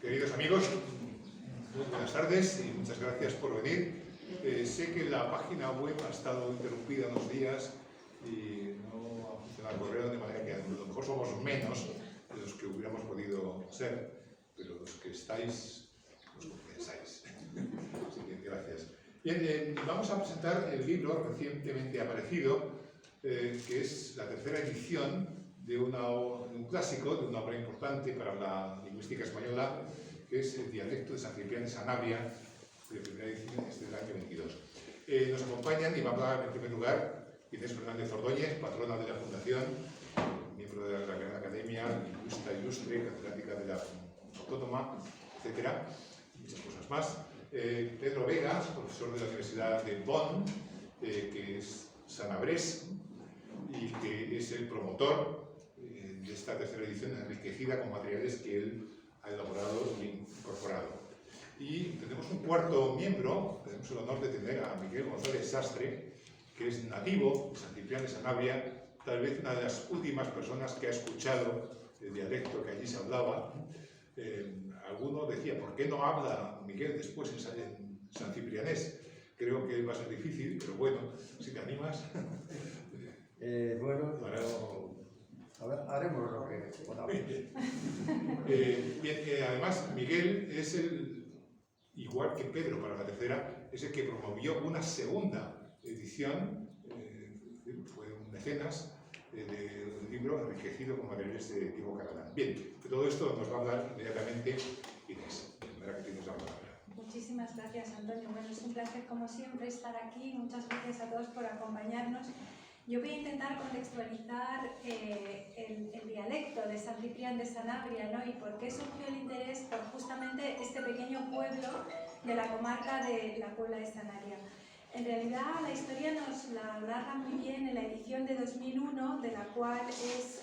Queridos amigos, muy buenas tardes y muchas gracias por venir. Sé que la página web ha estado interrumpida unos días y no ha funcionado el correo, de manera que a lo mejor somos menos de los que hubiéramos podido ser, pero los que estáis, os compensáis. Así que gracias. Bien, vamos a presentar el libro recientemente aparecido, que es la tercera edición de un clásico, de una obra importante para la lingüística española, que es El dialecto de San Ciprián de Sanabria, de primera edición, es del año 22. Nos acompañan y va a hablar en primer lugar Inés Fernández Ordóñez, patrona de la Fundación, miembro de la Real Academia, lingüista ilustre, catedrática de la Autónoma, etcétera, y muchas cosas más. Pedro Vega, profesor de la Universidad de Bonn, que es sanabrés y que es el promotor de esta tercera edición enriquecida con materiales que él ha elaborado y incorporado. Y tenemos un cuarto miembro, tenemos el honor de tener a Miguel González Sastre, que es nativo de San Ciprián de Sanabria, tal vez una de las últimas personas que ha escuchado el dialecto que allí se hablaba. Alguno decía, ¿por qué no habla Miguel después en San Ciprianés? Creo que va a ser difícil, pero bueno, si te animas. Bueno, a ver, haremos lo que podamos. Bien, además, Miguel es igual que Pedro para la tercera, es el que promovió una segunda edición, fue un mecenas del libro enriquecido con materiales de tipo catalán. Bien, de todo esto nos va a hablar inmediatamente Inés, de manera que tienes la palabra. Muchísimas gracias, Antonio. Bueno, es un placer, como siempre, estar aquí. Muchas gracias a todos por acompañarnos. Yo voy a intentar contextualizar el dialecto de San Ciprián de Sanabria, ¿no? Y por qué surgió el interés por justamente este pequeño pueblo de la comarca de la Puebla de Sanabria. En realidad, la historia nos la narra muy bien en la edición de 2001, de la cual es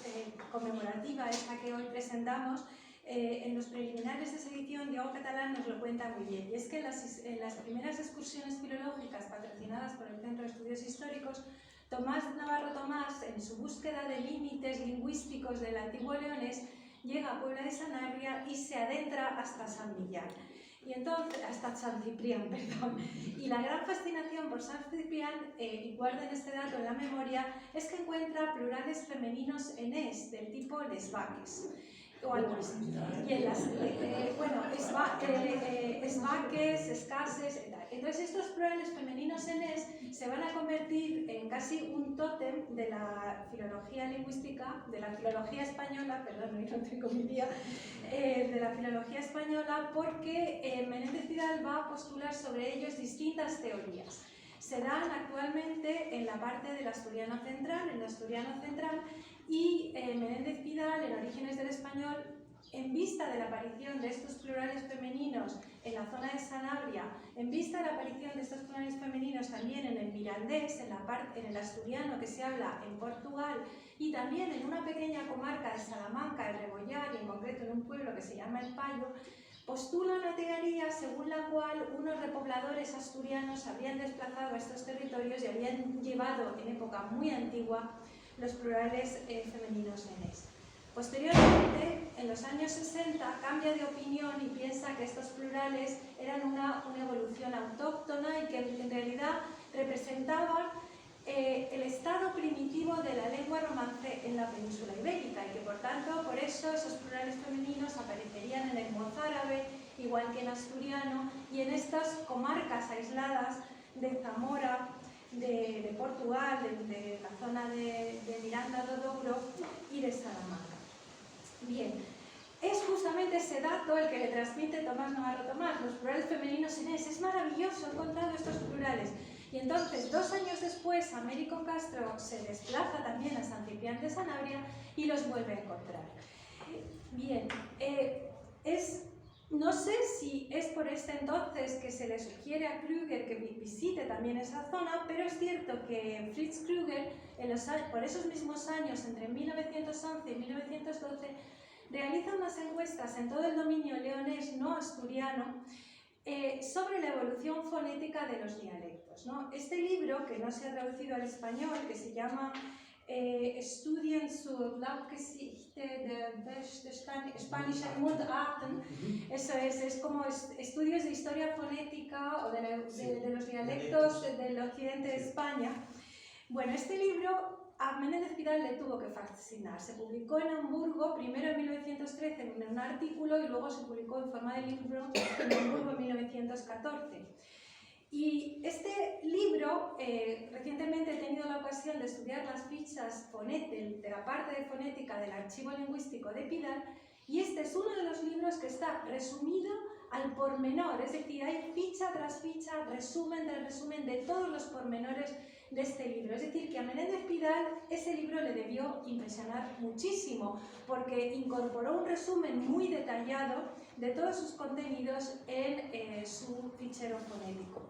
conmemorativa, esta que hoy presentamos. En los preliminares de esa edición, Diego Catalán nos lo cuenta muy bien. Y es que en las primeras excursiones filológicas patrocinadas por el Centro de Estudios Históricos, Tomás Navarro Tomás, en su búsqueda de límites lingüísticos del antiguo leonés, llega a Puebla de Sanabria y se adentra hasta San Millán. Y entonces, hasta San Ciprián, perdón. Y la gran fascinación por San Ciprián, y guarden este dato en la memoria, es que encuentra plurales femeninos en es, del tipo lesbaques. O algo así. Y en las, esvaques, escases, etc. Entonces estos plurales femeninos en es se van a convertir en casi un tótem de la filología lingüística, de la filología española, perdón, no tengo mi día, de la filología española, porque Menéndez Pidal va a postular sobre ellos distintas teorías. Se dan actualmente en la parte del asturiano central, y Menéndez Pidal, en Orígenes del Español, en vista de la aparición de estos plurales femeninos en la zona de Sanabria, en vista de la aparición de estos plurales femeninos también en el mirandés, en el asturiano que se habla en Portugal, y también en una pequeña comarca de Salamanca, el Rebollar, y en concreto en un pueblo que se llama El Payo, postula una teoría según la cual unos repobladores asturianos habían desplazado a estos territorios y habían llevado en época muy antigua los plurales femeninos en es. Posteriormente, en los años 60, cambia de opinión y piensa que estos plurales eran una evolución autóctona y que en realidad representaban el estado primitivo de la lengua romance en la península ibérica y que por tanto, por eso esos plurales femeninos aparecerían en el mozárabe, igual que en asturiano, y en estas comarcas aisladas de Zamora, de Portugal, de la zona de Miranda do Douro y de Salamanca. Bien, es justamente ese dato el que le transmite Tomás Navarro Tomás, los plurales femeninos en es. Es maravilloso, he encontrado estos plurales. Y entonces, 2 años después, Américo Castro se desplaza también a San Ciprián de Sanabria y los vuelve a encontrar. Bien, no sé si es por este entonces que se le sugiere a Krüger que visite también esa zona, pero es cierto que Fritz Krüger, por esos mismos años, entre 1911 y 1912, realiza unas encuestas en todo el dominio leonés no asturiano sobre la evolución fonética de los dialectos, ¿no? Este libro, que no se ha traducido al español, que se llama Studien zur Lautgeschichte der spanischen Mundarten. Eso es como estudios de historia fonética o de los dialectos del occidente de España. Bueno, este libro a Menéndez Pidal le tuvo que fascinar. Se publicó en Hamburgo, primero en 1913 en un artículo y luego se publicó en forma de libro en Hamburgo en 1914. Y este libro, recientemente he tenido la ocasión de estudiar las fichas de la parte de fonética del archivo lingüístico de Pidal, y este es uno de los libros que está resumido al pormenor, es decir, hay ficha tras ficha, resumen de todos los pormenores de este libro. Es decir, que a Menéndez Pidal ese libro le debió impresionar muchísimo, porque incorporó un resumen muy detallado de todos sus contenidos en su fichero fonético.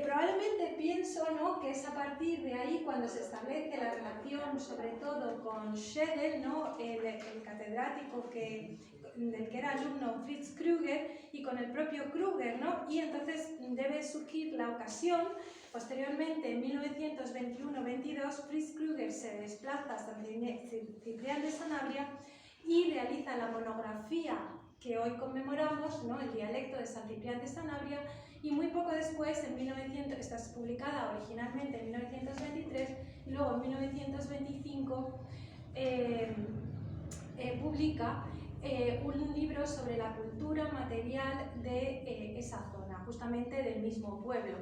Probablemente pienso, ¿no?, que es a partir de ahí cuando se establece la relación, sobre todo con Schedel, ¿no?, el catedrático del que era alumno Fritz Krüger, y con el propio Krüger, ¿no?, y entonces debe surgir la ocasión. Posteriormente, en 1921-22, Fritz Krüger se desplaza a San Ciprián de Sanabria y realiza la monografía que hoy conmemoramos, ¿no?, el dialecto de San Ciprián de Sanabria, y muy poco después, esta es publicada originalmente en 1923, y luego en 1925 publica un libro sobre la cultura material de esa zona, justamente del mismo pueblo.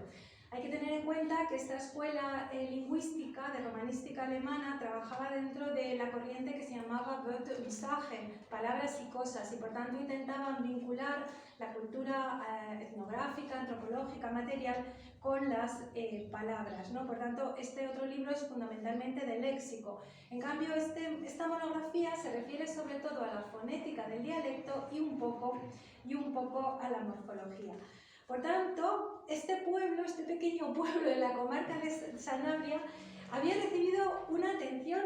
Hay que tener en cuenta que esta escuela lingüística de romanística alemana trabajaba dentro de la corriente que se llamaba Wörter und Sachen, palabras y cosas, y por tanto intentaban vincular la cultura etnográfica, antropológica, material con las palabras, ¿no? Por tanto, este otro libro es fundamentalmente de léxico. En cambio, esta monografía se refiere sobre todo a la fonética del dialecto y un poco a la morfología. Por tanto, este pequeño pueblo de la comarca de Sanabria había recibido una atención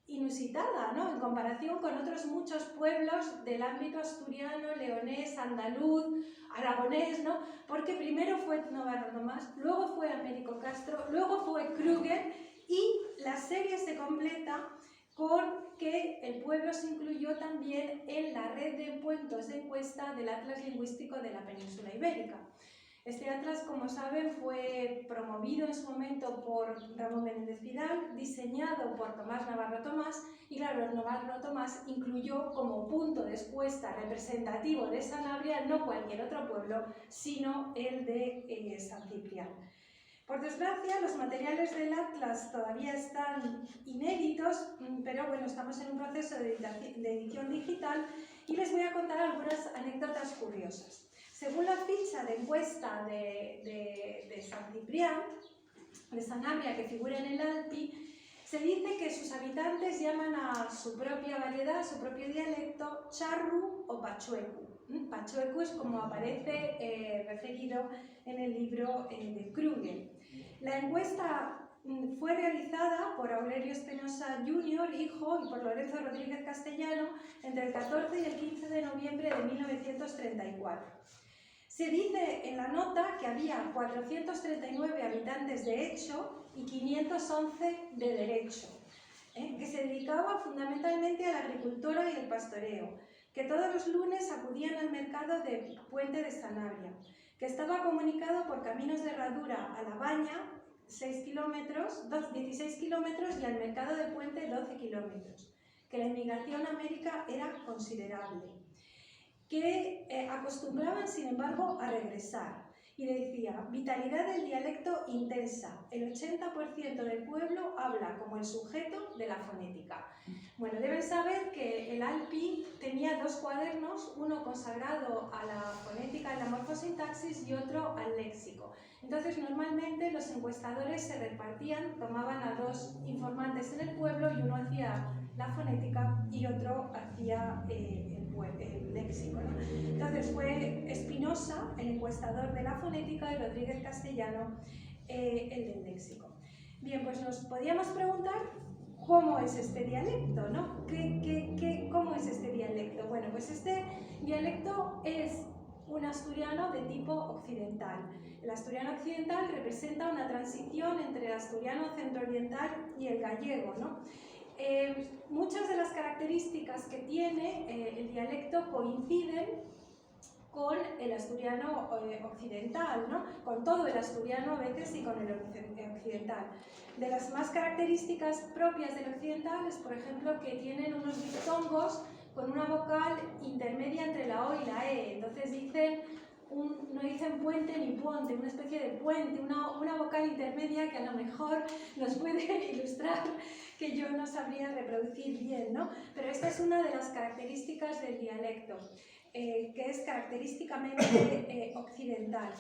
inusitada, ¿no?, en comparación con otros muchos pueblos del ámbito asturiano, leonés, andaluz, aragonés, ¿no?, porque primero fue Navarro Tomás, luego fue Américo Castro, luego fue Krüger, y la serie se completa con que el pueblo se incluyó también en la red de puntos de encuesta del Atlas Lingüístico de la Península Ibérica. Este atlas, como saben, fue promovido en su momento por Ramón Menéndez Pidal, diseñado por Tomás Navarro Tomás, y claro, Navarro Tomás incluyó como punto de encuesta representativo de Sanabria no cualquier otro pueblo, sino el de San Ciprián. Por desgracia, los materiales del Atlas todavía están inéditos, pero bueno, estamos en un proceso de edición digital y les voy a contar algunas anécdotas curiosas. Según la ficha de encuesta de San Ciprián, de Sanabria, que figura en el ALPI, se dice que sus habitantes llaman a su propia variedad, a su propio dialecto, charru o pachuecu. Pachuecu es como aparece referido en el libro de Krüger. La encuesta fue realizada por Aurelio Espinosa Jr., hijo, y por Lorenzo Rodríguez Castellano entre el 14 y el 15 de noviembre de 1934. Se dice en la nota que había 439 habitantes de hecho y 511 de derecho, que se dedicaba fundamentalmente a la agricultura y el pastoreo, que todos los lunes acudían al mercado de Puente de Sanabria, que estaba comunicado por caminos de herradura a La Baña, 16 kilómetros, y al mercado de Puente, 12 kilómetros, que la inmigración a América era considerable, que acostumbraban, sin embargo, a regresar. Y decía, vitalidad del dialecto intensa, el 80% del pueblo habla como el sujeto de la fonética. Bueno, deben saber que el ALPI tenía dos cuadernos, uno consagrado a la fonética y la morfosintaxis y otro al léxico. Entonces, normalmente los encuestadores se repartían, tomaban a dos informantes en el pueblo y uno hacía la fonética y otro hacía el léxico, ¿no? Entonces fue Espinosa, el encuestador de la fonética, y Rodríguez Castellano, el del léxico. Bien, pues nos podíamos preguntar cómo es este dialecto, ¿no? ¿Cómo es este dialecto? Bueno, pues este dialecto es un asturiano de tipo occidental. El asturiano occidental representa una transición entre el asturiano centro-oriental y el gallego, ¿no? Muchas de las características que tiene el dialecto coinciden con el asturiano occidental, ¿no? Con todo el asturiano a veces y con el occidental. De las más características propias del occidental es, por ejemplo, que tienen unos diptongos con una vocal intermedia entre la O y la E. Entonces no dicen puente ni puente, una especie de puente, una vocal intermedia que a lo mejor nos puede ilustrar, que yo no sabría reproducir bien, ¿no? Pero esta es una de las características del dialecto, que es característicamente occidental.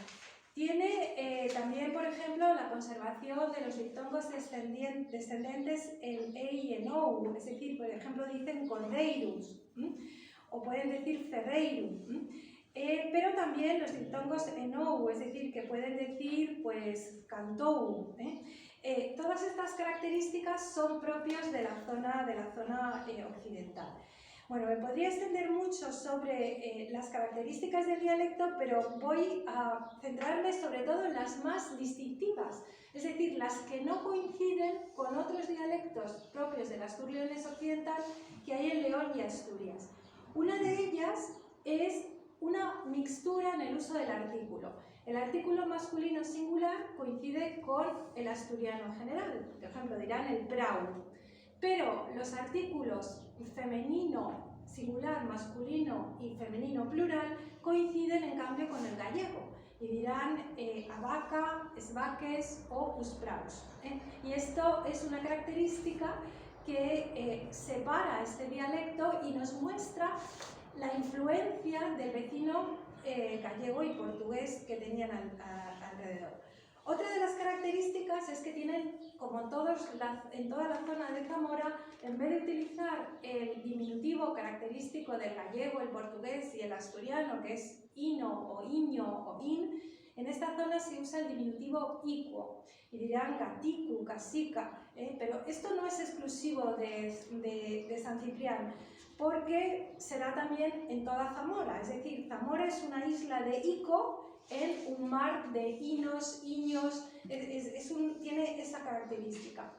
Tiene también, por ejemplo, la conservación de los diptongos descendentes en E y en OU, es decir, por ejemplo, dicen cordeirus, o pueden decir ferreiru, pero también los diptongos en OU, es decir, que pueden decir, pues, cantou. Todas estas características son propias de la zona occidental. Bueno, me podría extender mucho sobre las características del dialecto, pero voy a centrarme sobre todo en las más distintivas, es decir, las que no coinciden con otros dialectos propios del Astur leonés occidental que hay en León y Asturias. Una de ellas es una mixtura en el uso del artículo. El artículo masculino singular coincide con el asturiano general, por ejemplo, dirán el prau. Pero los artículos femenino singular, masculino y femenino plural coinciden en cambio con el gallego y dirán abaca, esbaques o uspraus. Y esto es una característica que separa este dialecto y nos muestra la influencia del vecino gallego y portugués que tenían alrededor. Otra de las características es que tienen, como en toda la zona de Zamora, en vez de utilizar el diminutivo característico del gallego, el portugués y el asturiano, que es ino o iño o in, en esta zona se usa el diminutivo icuo, y dirán gaticu, casica, pero esto no es exclusivo de San Ciprián, porque se da también en toda Zamora, es decir, Zamora es una isla de ico, en un mar de inos, iños, tiene esa característica.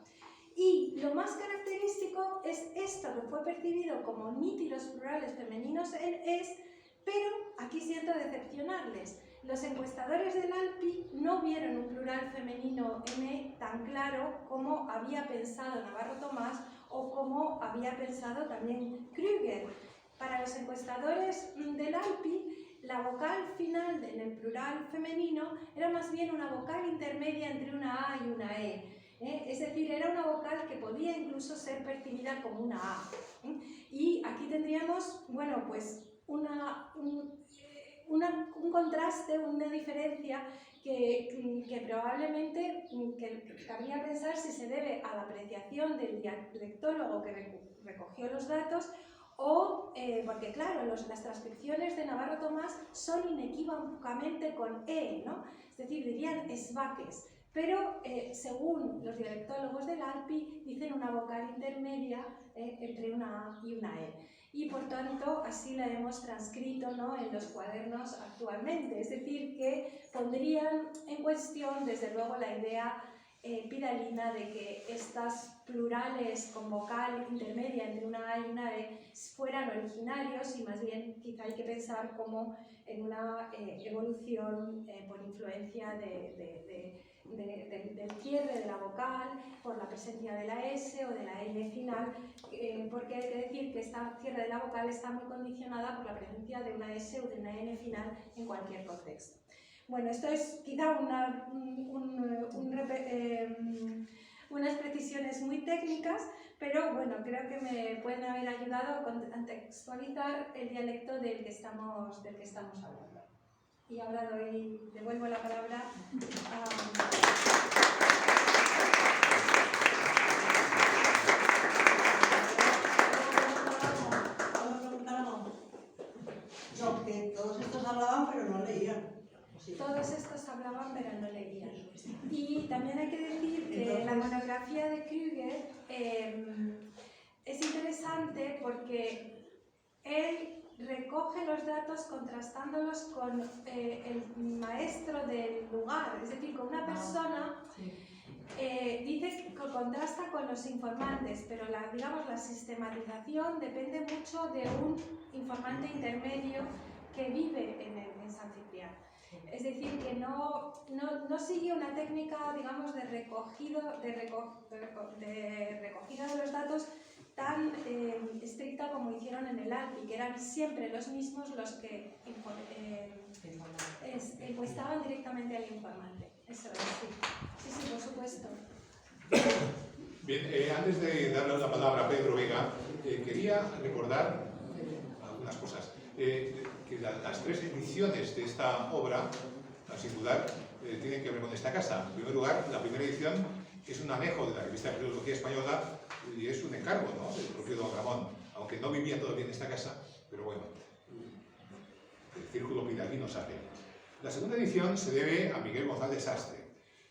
Y lo más característico es esto que fue percibido como nítidos plurales femeninos en es, pero aquí siento decepcionarles. Los encuestadores del ALPI no vieron un plural femenino M tan claro como había pensado Navarro Tomás o como había pensado también Krüger. Para los encuestadores del ALPI, la vocal final en el plural femenino era más bien una vocal intermedia entre una A y una E. Es decir, era una vocal que podía incluso ser percibida como una A. Y aquí tendríamos, bueno, pues un contraste, una diferencia que probablemente cabría pensar si se debe a la apreciación del dialectólogo que recogió los datos o porque claro, las transcripciones de Navarro Tomás son inequívocamente con E, ¿no? Es decir, dirían esbaques, pero según los dialectólogos del ALPI dicen una vocal intermedia entre una A y una E. Y por tanto así la hemos transcrito, ¿no?, en los cuadernos actualmente, es decir, que pondrían en cuestión desde luego la idea pidalina de que estas plurales con vocal intermedia entre una A y una E fueran originarios y más bien quizá hay que pensar como en una evolución por influencia del cierre de la vocal, por la presencia de la S o de la N final, porque hay que decir que esta cierre de la vocal está muy condicionada por la presencia de una S o de una N final en cualquier contexto. Bueno, esto es quizá unas precisiones muy técnicas, pero bueno, creo que me pueden haber ayudado a contextualizar el dialecto del que estamos hablando. Y ahora devuelvo la palabra a... No, que todos estos hablaban pero no leían. Todos estos hablaban pero no leían. Y también hay que decir que la monografía de Krüger es interesante porque él recoge los datos contrastándolos con el maestro del lugar, es decir, con una persona. Dice que contrasta con los informantes, pero digamos, la sistematización depende mucho de un informante intermedio que vive en San Ciprián. Es decir, que no sigue una técnica, digamos, de recogida de los datos tan estricta como hicieron en el ALPI, que eran siempre los mismos los que encuestaban directamente al informante. Eso es, sí. Sí, por supuesto. Bien, antes de darle la palabra a Pedro Vega, quería recordar algunas cosas. Que las 3 ediciones de esta obra, la singular, tienen que ver con esta casa. En primer lugar, la primera edición es un anejo de la revista de Filología Española y es un encargo, ¿no?, del propio don Ramón, aunque no vivía todavía en esta casa, pero bueno, el círculo pidalino sabe. La segunda edición se debe a Miguel González Sastre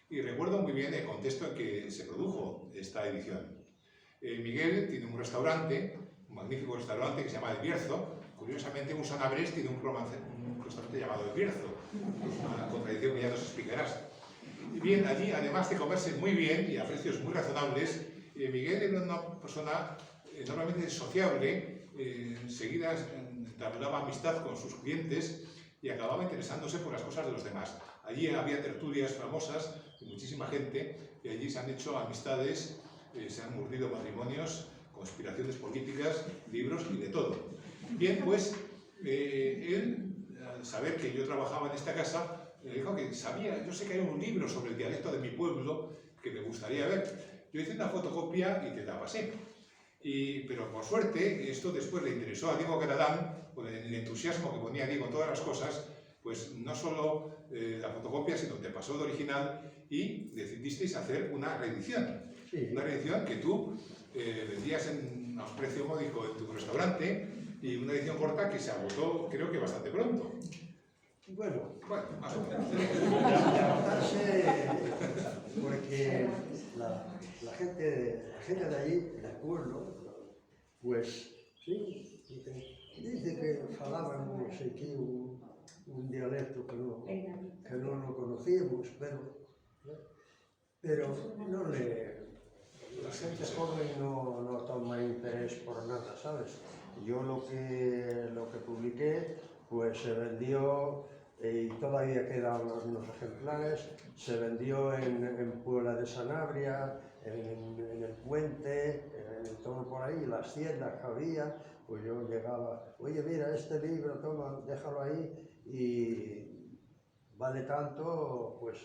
y recuerdo muy bien el contexto en que se produjo esta edición. Miguel tiene un restaurante, un magnífico restaurante que se llama El Bierzo. Curiosamente, un Sanabres tiene un restaurante llamado El Bierzo, una contradicción que ya nos explicarás. Y bien, allí, además de comerse muy bien y a precios muy razonables, Miguel era una persona enormemente sociable, enseguida entablaba amistad con sus clientes y acababa interesándose por las cosas de los demás. Allí había tertulias famosas de muchísima gente y allí se han hecho amistades, se han urdido matrimonios, conspiraciones políticas, libros y de todo. Bien, pues él, al saber que yo trabajaba en esta casa, me dijo que sabía, yo sé que hay un libro sobre el dialecto de mi pueblo que me gustaría ver. Yo hice una fotocopia y te la pasé. Pero por suerte, esto después le interesó a Diego Catalán, con el entusiasmo que ponía Diego en todas las cosas, pues no solo la fotocopia, sino te pasó el original y decidisteis hacer una reedición. Sí. Una reedición que tú vendías a un precio módico en tu restaurante y una edición corta que se agotó, creo que bastante pronto. Bueno, más o menos. De agotarse, porque la gente de allí, del pueblo, pues sí, dice que falaban, no sé qué, un dialecto que no lo conocíamos, pero no la gente joven no toma interés por nada, ¿sabes? Yo lo que publiqué, pues se vendió, y todavía quedan unos ejemplares, se vendió en Puebla de Sanabria, en el Puente, en todo por ahí, las tiendas que había, pues yo llegaba, oye, mira, este libro, toma, déjalo ahí, y vale tanto, pues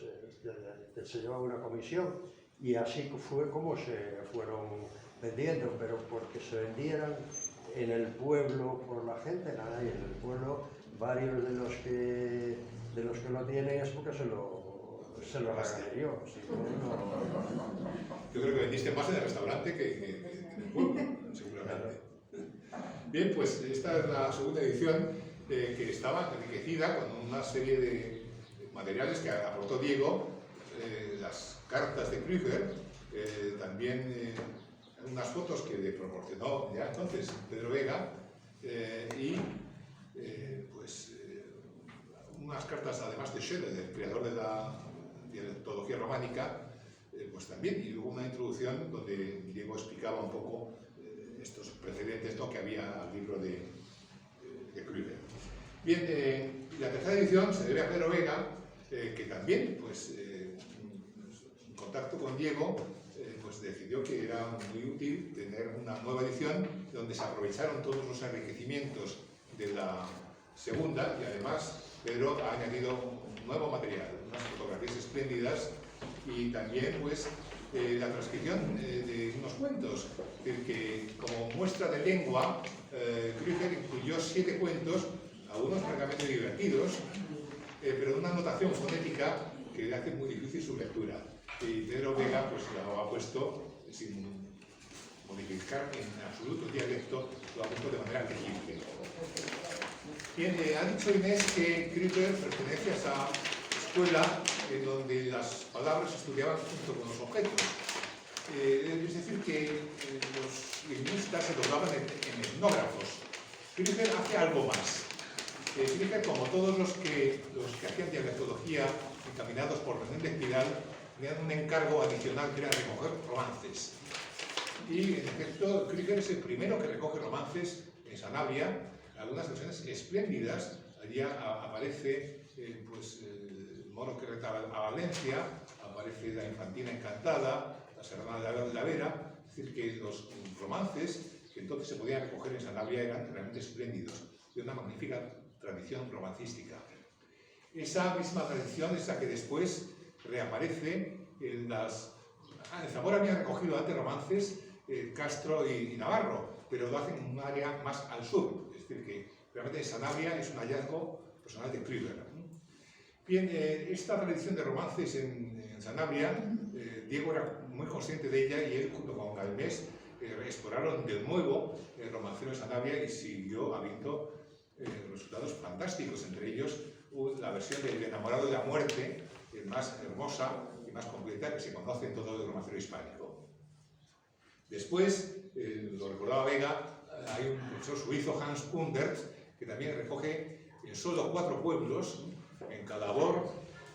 se llevaba una comisión, y así fue como se fueron vendiendo, pero porque se vendieran en el pueblo por la gente, nada, y en el pueblo varios de los que lo tienen es porque se lo regalé yo. Si no, Yo creo que vendiste más en el restaurante que en el pueblo, seguramente. Bien, pues esta es la segunda edición que estaba enriquecida con una serie de materiales que aportó Diego, las cartas de Krüger, también unas fotos que le proporcionó ya entonces Pedro Vega y unas cartas además de Schiller, el creador de la dialectología románica, pues también, y luego una introducción donde Diego explicaba un poco estos precedentes, ¿no?, que había al libro de Krüger. Bien, la tercera edición se debe a Pedro Vega, que también, pues, en contacto con Diego, pues decidió que era muy útil tener una nueva edición donde se aprovecharon todos los enriquecimientos de la segunda y además Pedro ha añadido un nuevo material, unas fotografías espléndidas y también pues la transcripción de unos cuentos, que como muestra de lengua Krüger incluyó 7 cuentos, algunos francamente divertidos, pero de una notación fonética que le hace muy difícil su lectura. Y Pedro Vega pues lo ha puesto sin modificar en absoluto el dialecto, lo ha puesto de manera legible. Bien, ha dicho Inés que Krüger pertenece a esa escuela en donde las palabras se estudiaban junto con los objetos. Es decir, que los lingüistas se doblaban en etnógrafos. Krüger hace algo más. Krüger, como todos los que hacían dialectología encaminados por Menéndez Pidal, tenían un encargo adicional que era recoger romances. Y en efecto, Krüger es el primero que recoge romances en Sanabria, algunas versiones espléndidas. Allí aparece pues, el mono que reta a Valencia, aparece la Infantina Encantada, la Serrana de la Vera. Es decir, que los romances que entonces se podían recoger en Sanabria eran realmente espléndidos, de una magnífica tradición romancística. Esa misma tradición es la que después reaparece en las... en Zamora habían recogido antes romances Castro y Navarro, pero lo hacen en un área más al sur, es decir, que realmente Sanabria es un hallazgo personal de Krüger. Bien, esta tradición de romances en Sanabria, Diego era muy consciente de ella y él, junto con Galmés, exploraron de nuevo el romancero de Sanabria y siguió habiendo resultados fantásticos, entre ellos la versión del enamorado de la muerte, más hermosa y más completa que se conoce en todo el romancero hispánico. Después, lo recordaba Vega, hay un profesor suizo, Hans Kundert, que también recoge en solo 4 pueblos, en Cadabor,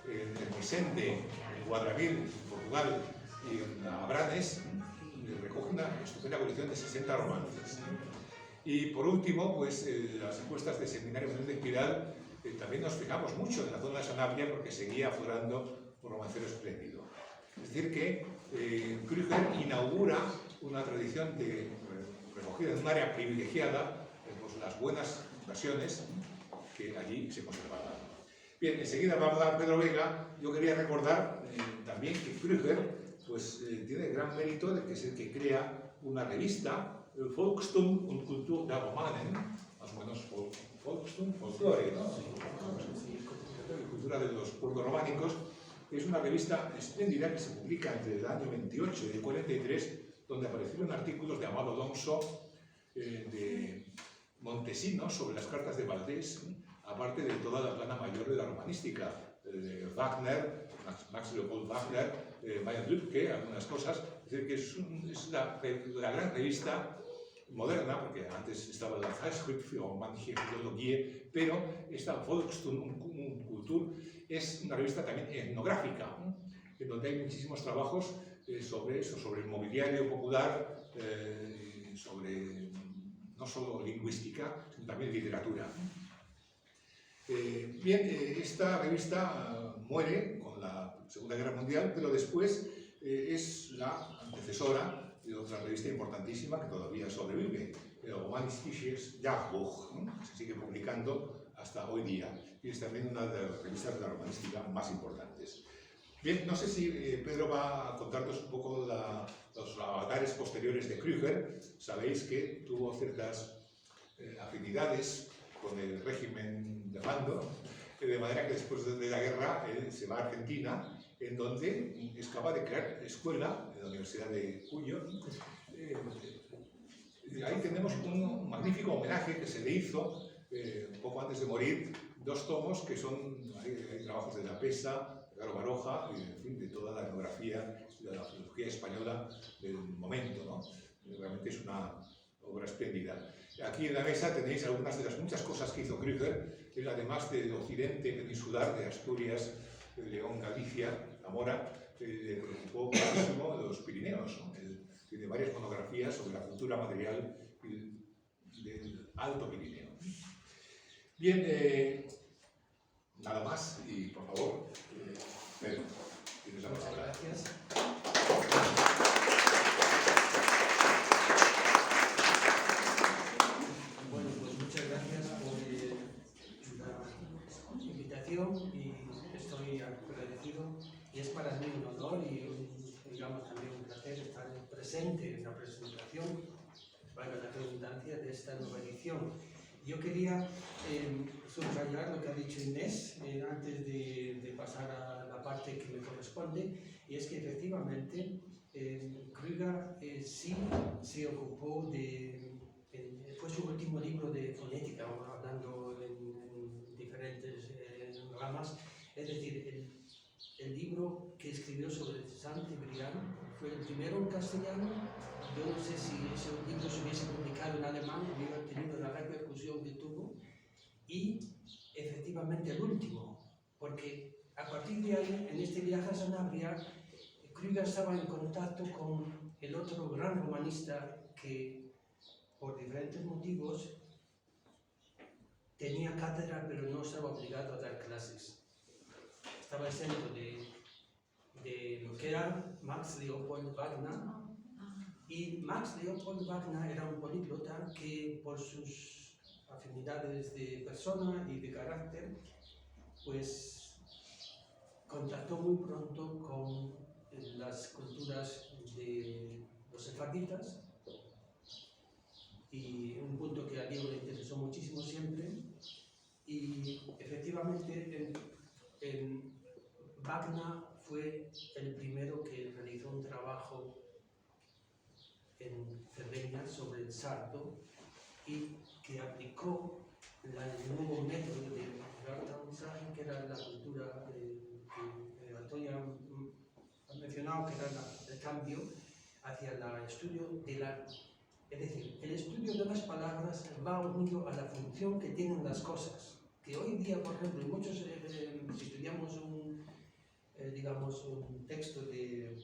en Vicente, en Guadramil, en Portugal y en Abranes, recoge una estupenda colección de 60 romances. Y por último, pues las encuestas de Seminario Menéndez Pidal, también nos fijamos mucho en la zona de Sanabria porque seguía aflorando un romancero espléndido. Es decir que Krüger inaugura una tradición recogida en un área privilegiada por las buenas versiones que allí se conservaban. Bien, enseguida va a hablar Pedro Vega. Yo quería recordar también que Krüger pues, tiene el gran mérito de que es el que crea una revista, Volkstum und Kultur der Romanen, más o menos Volkstum, folklore, ¿no? Cultura de los pueblos románicos. Es una revista espléndida que se publica entre el año 28 y el 43, donde aparecieron artículos de Amado Alonso, de Montesinos sobre las cartas de Valdés, aparte de toda la plana mayor de la romanística, de Wagner, Max Leopold Wagner, Mayer Lübke, algunas cosas. Es decir, que es la gran revista moderna, porque antes estaba la Zeitschrift für manche Philologie, pero esta Volkstum und Kultur es una revista también etnográfica, en donde hay muchísimos trabajos sobre eso, sobre el mobiliario popular, sobre no solo lingüística, sino también literatura. Bien, esta revista muere con la Segunda Guerra Mundial, pero después es la antecesora de otra revista importantísima que todavía sobrevive, el Romanistisches Jahrbuch, que se sigue publicando hasta hoy día, y es también una de las revistas de la romanística más importantes. Bien, no sé si Pedro va a contarnos un poco los avatares posteriores de Krüger. Sabéis que tuvo ciertas afinidades con el régimen de mando, de manera que después de la guerra se va a Argentina, en donde es capaz de crear escuela en la Universidad de Cuyo. Ahí tenemos un magnífico homenaje que se le hizo un poco antes de morir, 2 tomos que son, hay trabajos de La Pesa, de Caro Baroja y en fin, de toda la etnografía de la filología española del momento, ¿no? Realmente es una obra espléndida. Aquí en la mesa tenéis algunas de las muchas cosas que hizo Krüger. Él, además del occidente peninsular, de Asturias, de León, Galicia, Zamora, le preocupó muchísimo de los Pirineos, ¿no? Él tiene varias monografías sobre la cultura material del Alto Pirineo. Bien, nada más y por favor, Pedro, tienes la palabra. Gracias. Bueno, pues muchas gracias por la invitación y estoy agradecido. Y es para mí un honor y digamos también un placer estar presente en la presentación, valga la redundancia, de esta nueva edición. Yo quería subrayar lo que ha dicho Inés antes de pasar a la parte que me corresponde, y es que efectivamente Krüger sí se ocupó fue su último libro de fonética, hablando en diferentes ramas, es decir, el libro que escribió sobre Sant Cibrián fue el primero en castellano yo no sé si ese libro se hubiese publicado en alemán, hubiera tenido la repercusión que tuvo, y efectivamente el último, porque a partir de ahí, en este viaje a Sanabria, Krüger estaba en contacto con el otro gran romanista que, por diferentes motivos, tenía cátedra pero no estaba obligado a dar clases. Estaba exento de lo que era Max Leopold Wagner, y Max Leopold Wagner era un políglota que, por sus afinidades de persona y de carácter, pues contactó muy pronto con las culturas de los sefarditas, y un punto que a Diego le interesó muchísimo siempre, y efectivamente Wagner fue el primero que realizó un trabajo en Cerdeña sobre el sardo y que aplicó el nuevo método de Werthermensagen, que era la cultura que Antonio ha mencionado, que era el cambio hacia el estudio de la... Es decir, el estudio de las palabras va unido a la función que tienen las cosas. Que hoy día, por ejemplo, en muchos, si estudiamos digamos, un texto de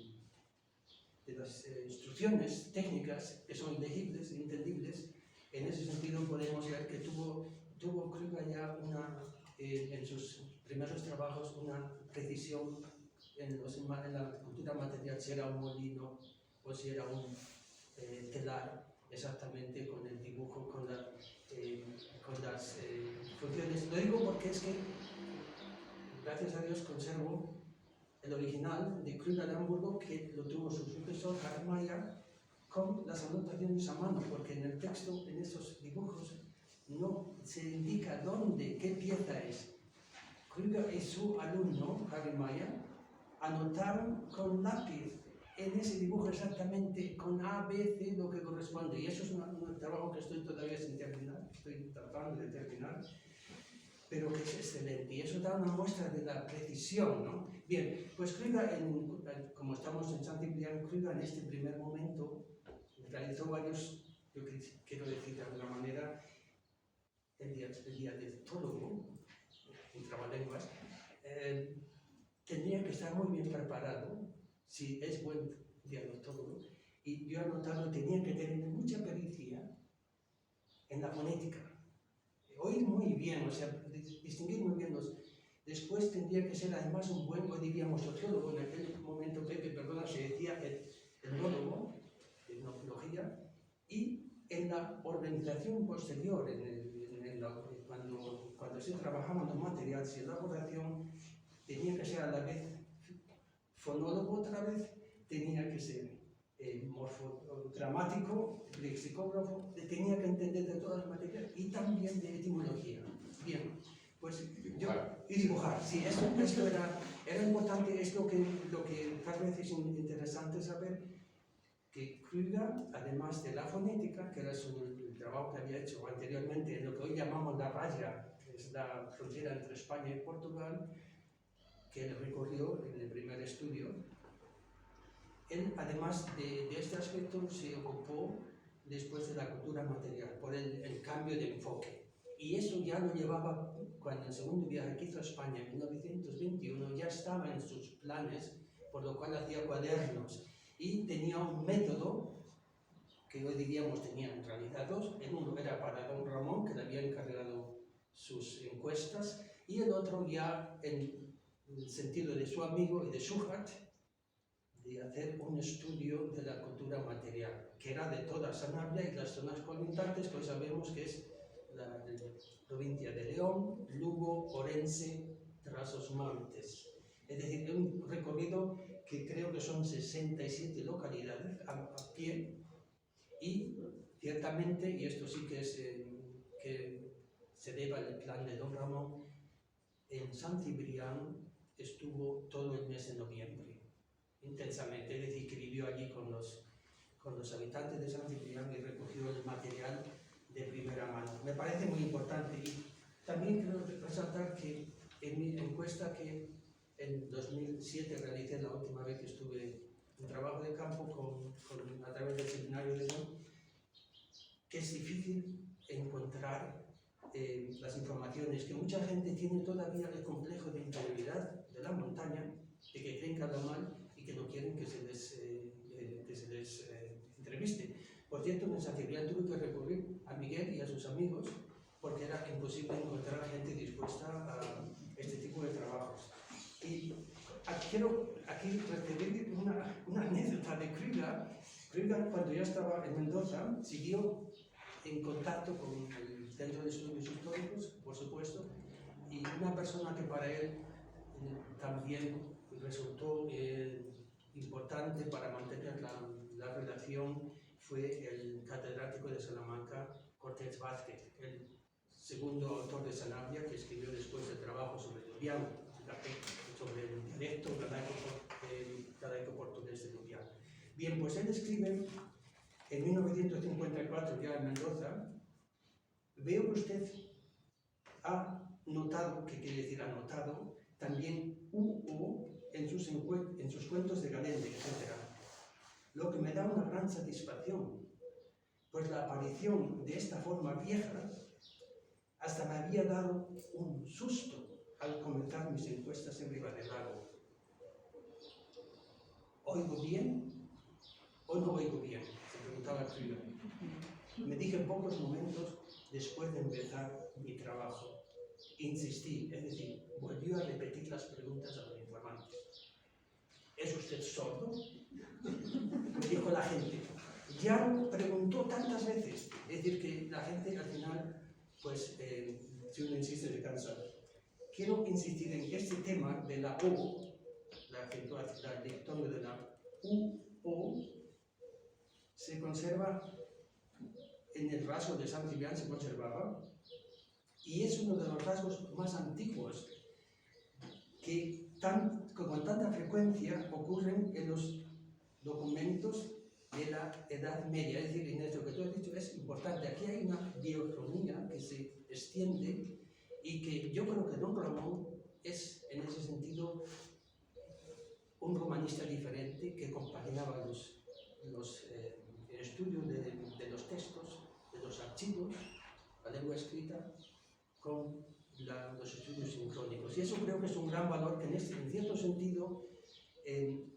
las instrucciones técnicas que son legibles e entendibles, en ese sentido podemos ver que tuvo Krüger ya en sus primeros trabajos una precisión en la cultura material, si era un molino o si era un telar, exactamente con el dibujo, con las funciones. Lo digo porque es que, gracias a Dios, conservo el original de Krüger de Hamburgo, que lo tuvo su sucesor, Harry Mayer, con las anotaciones a mano, porque en el texto, en esos dibujos, no se indica dónde, qué pieza es. Krüger y su alumno, Harry Mayer, anotaron con lápiz en ese dibujo exactamente con A, B, C lo que corresponde. Y eso es un trabajo que estoy todavía sin terminar, estoy tratando de terminar, pero que es excelente. Y eso da una muestra de la precisión, ¿no? Bien, pues Krüger, como estamos en Saint-Cyprien, Krüger en este primer momento realizó varios, yo quiero decir de alguna manera, el dialectólogo, en trabalenguas, tendría que estar muy bien preparado, si es buen dialectólogo, y yo he notado que tenía que tener mucha pericia en la fonética. Oír muy bien, o sea, distinguir muy bien los... Después tendría que ser además un buen, hoy diríamos, sociólogo, en aquel momento, Pepe, perdona, se decía etnólogo, etnología, y en la organización posterior, cuando se trabajaba en los materiales y elaboración, tenía que ser a la vez fonólogo, otra vez tenía que ser morfogramático, lexicógrafo, tenía que entender de todas las materias y también de etimología. Bien, pues yo... Y dibujar, sí, esto era importante, es lo que tal vez es interesante saber, que Krüger, además de la fonética, que era el trabajo que había hecho anteriormente en lo que hoy llamamos la raya, que es la frontera entre España y Portugal, que él recorrió en el primer estudio, él, además de este aspecto, se ocupó después de la cultura material, por el cambio de enfoque. Y eso ya lo llevaba, cuando el segundo viaje que hizo a España en 1921, ya estaba en sus planes, por lo cual hacía cuadernos. Y tenía un método, que hoy diríamos tenían realizados. El uno era para don Ramón, que le había encargado sus encuestas, y el otro ya en el sentido de su amigo y de Schuchart, de hacer un estudio de la cultura material, que era de toda Sanabria y las zonas colindantes, que hoy sabemos que es la provincia de León, Lugo, Orense, Trás-os-Montes. Es decir, un recorrido que creo que son 67 localidades a pie, y ciertamente, y esto sí que es que se debe al plan de don Ramón, en San Cibrián estuvo todo el mes de noviembre, intensamente, es decir, que vivió allí con los habitantes de San Cibrián y recogió el material de primera mano. Me parece muy importante, y también quiero resaltar que en mi encuesta que en 2007 realicé, la última vez que estuve un trabajo de campo a través del seminario de León, que es difícil encontrar las informaciones, que mucha gente tiene todavía el complejo de inferioridad de la montaña, de que creen que habla mal y que no quieren que se les entreviste. Por cierto, en San Ciprián tuve que recurrir a Miguel y a sus amigos porque era imposible encontrar gente dispuesta a este tipo de trabajos. Y quiero aquí referir una anécdota de Krüger. Krüger, cuando ya estaba en Mendoza, siguió en contacto con el Centro de Estudios Históricos, por supuesto, y una persona que para él también resultó importante para mantener la relación fue el catedrático de Salamanca, Cortés Vázquez, el segundo autor de Sanabria, que escribió después el trabajo sobre Lubián, sobre el dialecto gadaico-portugués de Lubián. Bien, pues él escribe en 1954, ya en Mendoza: veo que usted ha notado, que quiere decir anotado, también en sus cuentos de Galende, etc. Lo que me da una gran satisfacción, pues la aparición de esta forma vieja hasta me había dado un susto al comenzar mis encuestas en Ribadelago. ¿Oigo bien o no oigo bien?, se preguntaba Krüger. Me dije en pocos momentos después de empezar mi trabajo. Insistí, es decir, volvió a repetir las preguntas a los informantes. ¿Es usted sordo?, me dijo la gente. Ya lo preguntó tantas veces, es decir, que la gente al final, pues, si uno insiste, se cansa. Quiero insistir en que este tema de la O, la acentuación, el dictonio de la U-O, se conserva en el rasgo de San Ciprián, se conservaba, y es uno de los rasgos más antiguos que con tanta frecuencia ocurren en los documentos de la Edad Media. Es decir, en esto que tú has dicho es importante. Aquí hay una diacronía que se extiende y que yo creo que don Ramón es, en ese sentido, un romanista diferente que compaginaba el estudio de los textos, de los archivos, la lengua escrita, con los estudios sincrónicos. Y eso creo que es un gran valor que en cierto sentido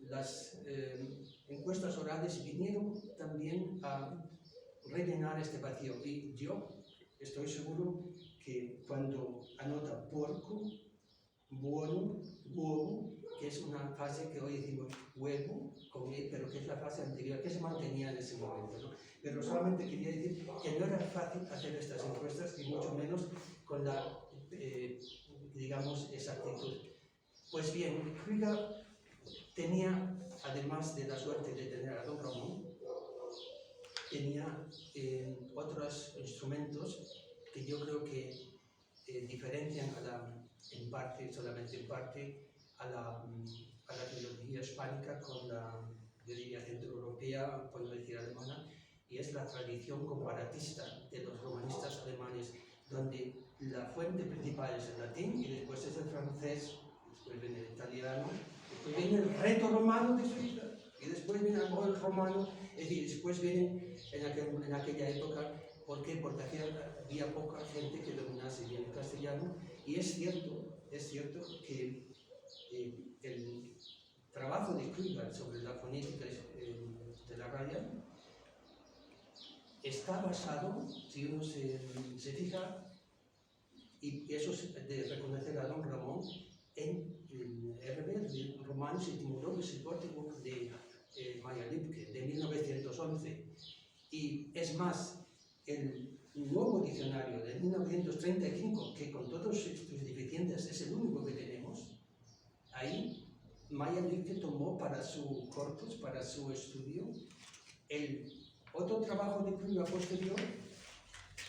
las encuestas orales vinieron también a rellenar este vacío. Y yo estoy seguro que cuando anota puerco, bueno, huevo, que es una fase que hoy decimos huevo, con E, pero que es la fase anterior, que se mantenía en ese momento, ¿no? Pero solamente quería decir que no era fácil hacer estas encuestas, y mucho menos con la, digamos, exactitud. Pues bien, Krüger tenía, además de la suerte de tener a don Ramón, tenía otros instrumentos que yo creo que diferencian en parte, solamente en parte, a la filología hispánica con la, yo diría, centroeuropea, por no decir alemana, y es la tradición comparatista de los romanistas alemanes, donde la fuente principal es el latín y después es el francés, después viene el italiano, después viene el reto romano de Suiza y después viene el romano, es decir, después viene en aquella época. ¿Por qué? Porque había poca gente que dominase bien el castellano, y es cierto que el trabajo de Krüger sobre la fonética de la raya está basado, si uno se fija, y eso es de reconocer a don Ramón, en el RB, el Romanos Etimologos Wörterbuch de Meyer-Liebke, de 1911. Y es más, el nuevo diccionario de 1935, que con todos sus deficiencias es el único que tenemos, ahí Meyer-Liebke tomó para su corpus, para su estudio, el otro trabajo de Krüger posterior,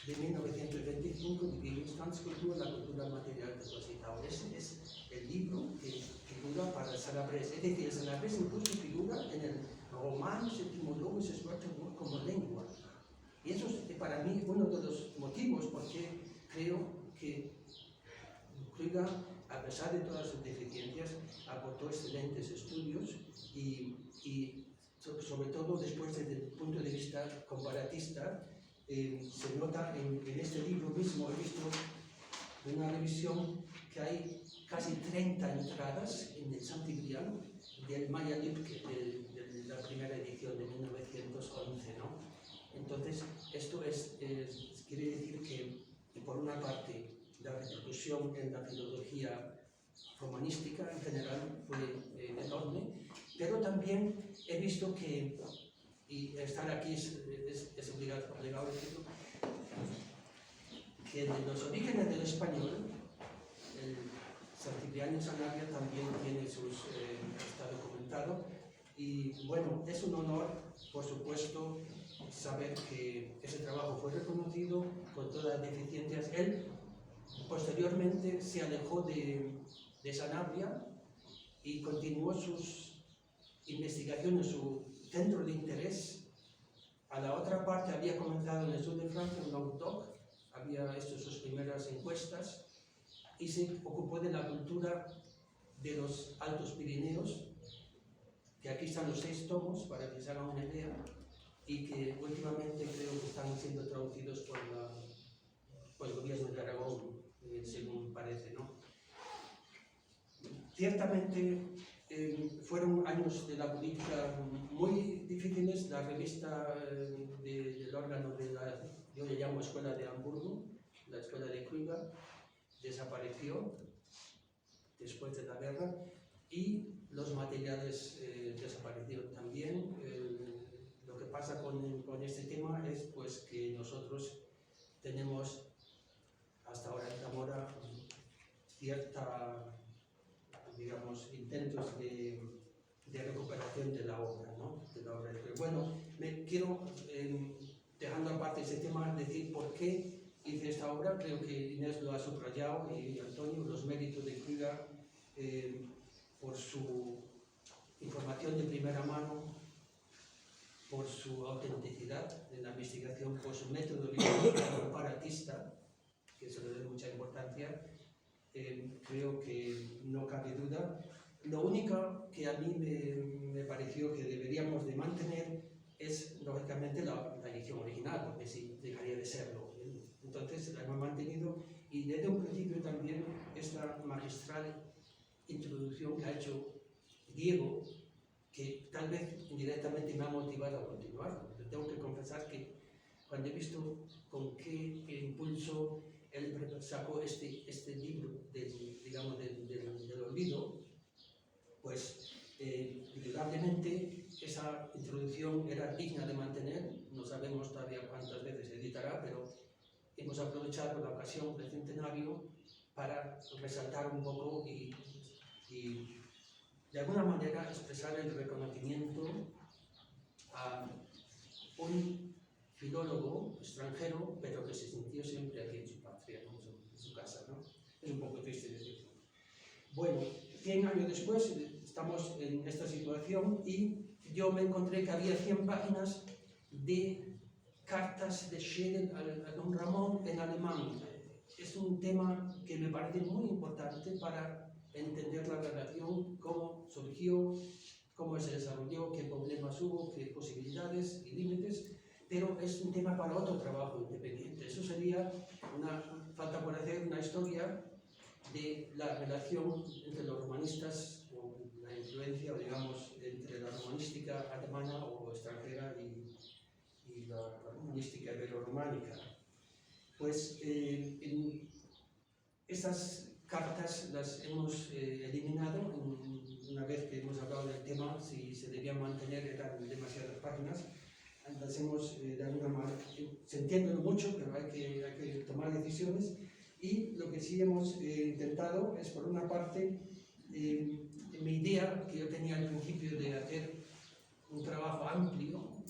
de 1925, de Gegenstandskultur, la cultura material que tú has citado. Ese es el libro que figura para el Salabres. Es decir, el Salabres incluso figura en el Romanos Etimologos Wörterbuch como lengua. Y eso es para mí uno de los motivos por qué creo que Krüger a pesar de todas sus deficiencias, aportó excelentes estudios y sobre todo después desde el punto de vista comparatista, se nota en este libro mismo, he visto una revisión que hay casi 30 entradas en el Saint-Cyprien del Maya Lipke, de la primera edición de 1911, ¿no? Entonces, esto quiere decir que, por una parte, la repercusión en la filología romanística en general fue enorme, pero también he visto que, y estar aquí es obligado a decirlo, que en los orígenes del español, el Santillán y Sanabria también tiene está documentado, y bueno, es un honor, por supuesto, saber que ese trabajo fue reconocido con todas las deficiencias. Él posteriormente se alejó de Sanabria y continuó sus investigaciones, su centro de interés. A la otra parte había comenzado en el sur de Francia, en Languedoc, había hecho sus primeras encuestas y se ocupó de la cultura de los Altos Pirineos, que aquí están los 6 tomos para que se hagan una idea, y que últimamente creo que están siendo traducidos por el gobierno de Aragón, según parece, ¿no? Ciertamente fueron años de la política muy difíciles. La revista del órgano de yo le llamo Escuela de Hamburgo, la Escuela de Krüger, desapareció después de la guerra y los materiales desaparecieron también. Lo que pasa con este tema es pues que nosotros tenemos hasta ahora en Zamora cierta, digamos, intentos de recuperación de la obra, ¿no? Pero bueno, me quiero, dejando aparte ese tema, decir por qué hice esta obra. Creo que Inés lo ha subrayado y Antonio, los méritos de Krüger por su información de primera mano, por su autenticidad en la investigación, por su método comparatista, que se le da mucha importancia. Creo que no cabe duda. Lo único que a mí me pareció que deberíamos de mantener es, lógicamente, la edición original, porque sí, dejaría de serlo. Entonces la hemos mantenido, y desde un principio también esta magistral introducción que ha hecho Diego, que tal vez indirectamente me ha motivado a continuar. Pero tengo que confesar que cuando he visto con qué impulso él sacó este libro digamos, del olvido, pues indudablemente esa introducción era digna de mantener. No sabemos todavía cuántas veces se editará, pero hemos aprovechado la ocasión del centenario para resaltar un poco y de alguna manera expresar el reconocimiento a un filólogo extranjero, pero que se sintió siempre aquí en su patria, ¿no? En su casa, ¿no? Es un poco triste decirlo. Bueno, 100 años después estamos en esta situación y yo me encontré que había 100 páginas de cartas de Schlegel a don Ramón en alemán. Es un tema que me parece muy importante para entender la relación, cómo surgió, cómo se desarrolló, qué problemas hubo, qué posibilidades y límites, pero es un tema para otro trabajo independiente. Eso sería falta por hacer una historia de la relación entre los romanistas, o la influencia, o digamos, entre la romanística alemana o extranjera y la romanística ibero-románica. Pues estas cartas las hemos eliminado una vez que hemos hablado del tema. Si se debían mantener, eran demasiadas páginas. Las hemos, de alguna manera, se entiende mucho, pero hay que tomar decisiones. Y lo que sí hemos intentado es, por una parte, mi idea que yo tenía al principio de hacer un trabajo amplio.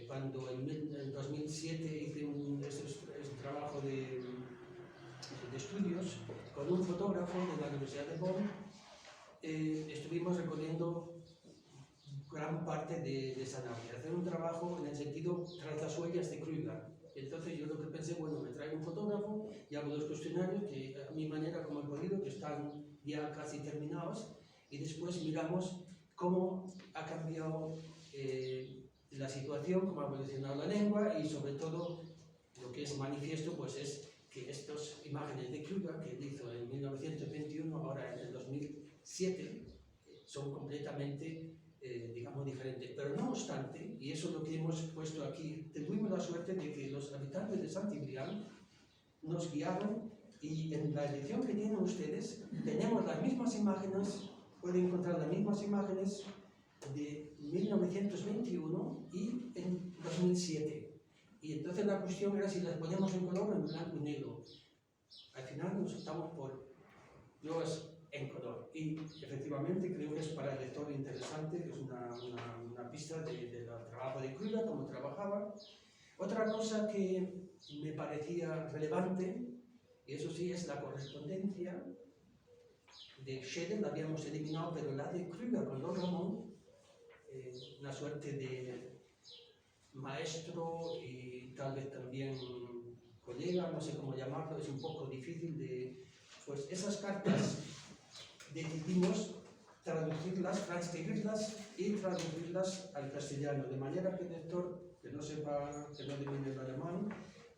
Cuando en 2007 hice un trabajo de estudios con un fotógrafo de la Universidad de Bonn, estuvimos recorriendo gran parte de Sanabria, hacer un trabajo en el sentido tras las huellas de Krüger. Entonces yo lo que pensé, bueno, me traigo un fotógrafo y hago los cuestionarios, que a mi manera como he podido, que están ya casi terminados, y después miramos cómo ha cambiado la situación, cómo ha evolucionado la lengua, y sobre todo lo que es manifiesto pues es que estas imágenes de Krüger, que él hizo en 1921, ahora en el 2007, son completamente, digamos, diferentes. Pero no obstante, y eso es lo que hemos puesto aquí, tuvimos la suerte de que los habitantes de Saint-Cyprien nos guiaron, y en la edición que tienen ustedes tenemos las mismas imágenes, pueden encontrar las mismas imágenes de 1921 y en 2007. Y entonces la cuestión era si las ponemos en color o en blanco y negro. Al final nos optamos por los en color. Y efectivamente creo que es para el lector interesante, es una pista del trabajo de Krüger, cómo trabajaba. Otra cosa que me parecía relevante, y eso sí, es la correspondencia de Schedel, la habíamos eliminado, pero la de Krüger con Don Ramón, una suerte de maestro y tal vez también colega, no sé cómo llamarlo, es un poco difícil de... Pues esas cartas decidimos traducirlas, transcribirlas y traducirlas al castellano, de manera que el lector que no sepa, que no domine el alemán,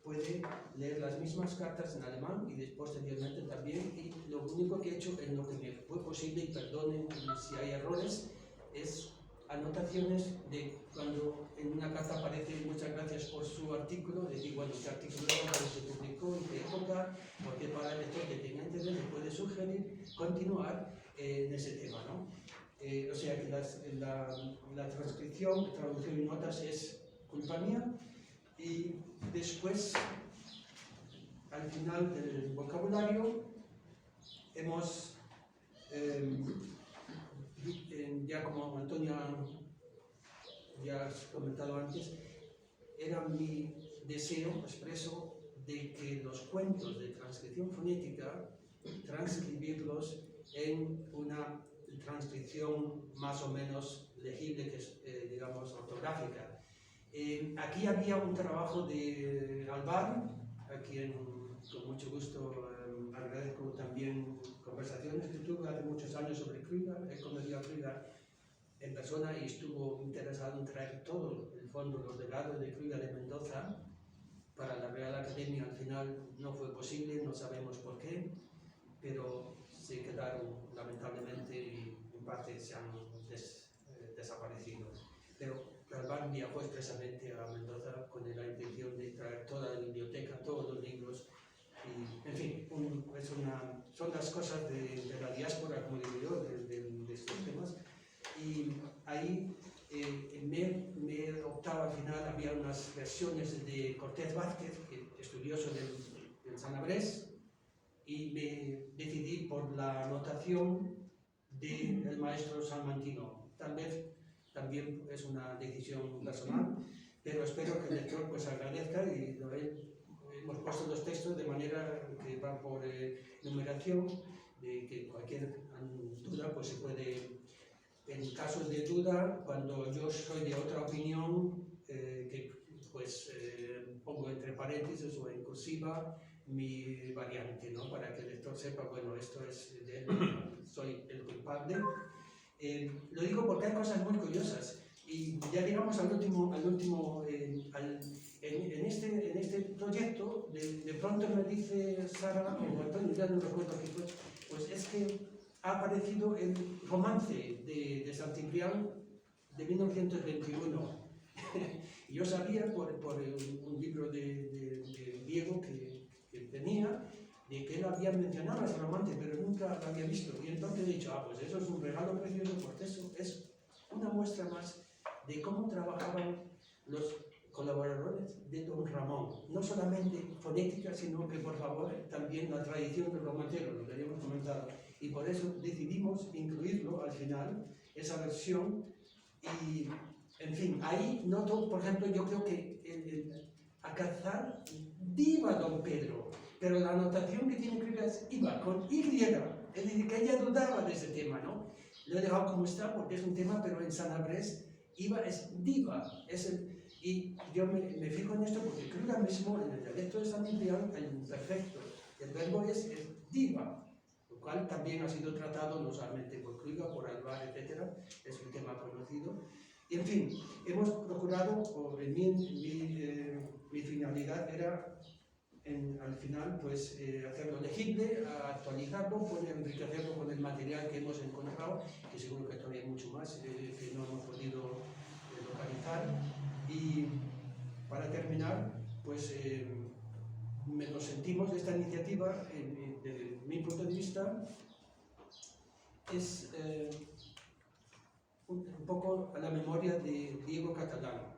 puede leer las mismas cartas en alemán y después posteriormente también, y lo único que he hecho en lo que me fue posible, y perdonen si hay errores, es anotaciones de cuando en una carta aparece muchas gracias por su artículo, decir, bueno, este artículo cuando se publicó, en qué época, porque para el lector que tenga interés le puede sugerir continuar en ese tema, ¿no? O sea que la transcripción, traducción y notas es culpa mía, y después, al final del vocabulario, hemos ya como Antonio ya has comentado antes, era mi deseo expreso de que los cuentos de transcripción fonética, transcribirlos en una transcripción más o menos legible, que es, digamos, ortográfica. Aquí había un trabajo de Alvar, a quien con mucho gusto agradezco también conversaciones que tuve hace muchos años sobre Krüger. Él conoció a Krüger en persona y estuvo interesado en traer todo el fondo, los legados de Krüger de Mendoza para la Real Academia. Al final no fue posible, no sabemos por qué, pero se quedaron lamentablemente y en parte se han desaparecido. Pero Alvar viajó expresamente a Mendoza con la intención de traer toda la biblioteca, todos los libros. Y, en fin, son las cosas de la diáspora, como digo yo, de estos temas. Y ahí me optaba al final, había unas versiones de Cortés Vázquez, estudioso del Sanabres, y me decidí por la anotación del maestro salmantino. Tal vez también es una decisión personal, pero espero que el lector pues agradezca, y hemos puesto los textos de manera que van por numeración, de que cualquier duda pues se puede, en casos de duda, cuando yo soy de otra opinión, que pues pongo entre paréntesis o en cursiva mi variante, ¿no? Para que el lector sepa, bueno, esto es de él, soy el culpable. Lo digo porque hay cosas muy curiosas, y ya llegamos al último en este proyecto, de pronto me dice Sara, o Antonio, ya no recuerdo qué fue, pues es que ha aparecido el romance de Saint-Cyprien de 1921. Y yo sabía por un libro de Diego que tenía, de que él había mencionado ese romance, pero nunca lo había visto. Y entonces he dicho, pues eso es un regalo precioso, porque eso es una muestra más de cómo trabajaban los colaboradores de Don Ramón. No solamente fonética, sino que, por favor, también la tradición del romancero, lo que habíamos comentado. Y por eso decidimos incluirlo al final, esa versión. Y, en fin, ahí noto, por ejemplo, yo creo que Alcázar viva Don Pedro, pero la anotación que tiene Krüger es iba con Y, es decir, que ella dudaba de ese tema, ¿no? Lo he dejado como está porque es un tema, pero en Sanabres iba es diva, Y yo me fijo en esto porque Cluga mismo, en el dialecto de San Ciprián, hay un perfecto. El verbo es diva, lo cual también ha sido tratado no solamente por Cluga, por Alvar, etc. Es un tema conocido. Y en fin, hemos procurado, o mi finalidad era, al final, pues hacerlo legible, actualizarlo, enriquecerlo con el material que hemos encontrado, que seguro que todavía hay mucho más que no hemos podido localizar. Y para terminar, pues nos sentimos de esta iniciativa, desde mi punto de vista, es un poco a la memoria de Diego Catalán.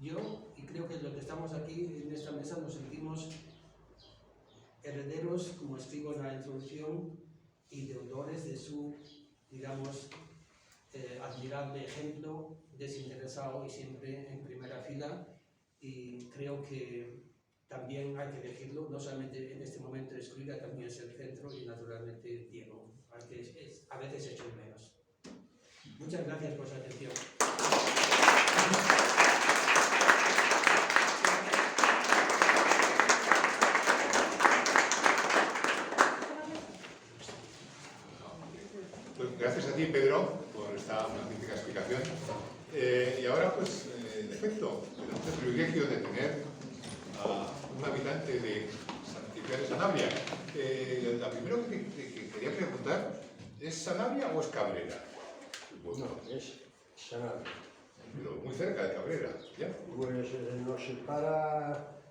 Yo, y creo que los que estamos aquí en esta mesa nos sentimos herederos, como escribo en la introducción, y deudores de su, digamos, admirable ejemplo, desinteresado y siempre en primera fila. Y creo que también hay que elegirlo, no solamente en este momento es Cluga, también es el centro y naturalmente Diego, aunque a veces hecho en menos. Muchas gracias por su atención. Pues gracias a ti, Pedro, por esta magnífica explicación. Y ahora, pues, en efecto, tenemos el privilegio de tener a un habitante de San Ciprián de Sanabria. La primera que quería preguntar, ¿es Sanabria o es Cabrera? No, es Sanabria. Pero muy cerca de Cabrera, ¿ya? Pues nos separa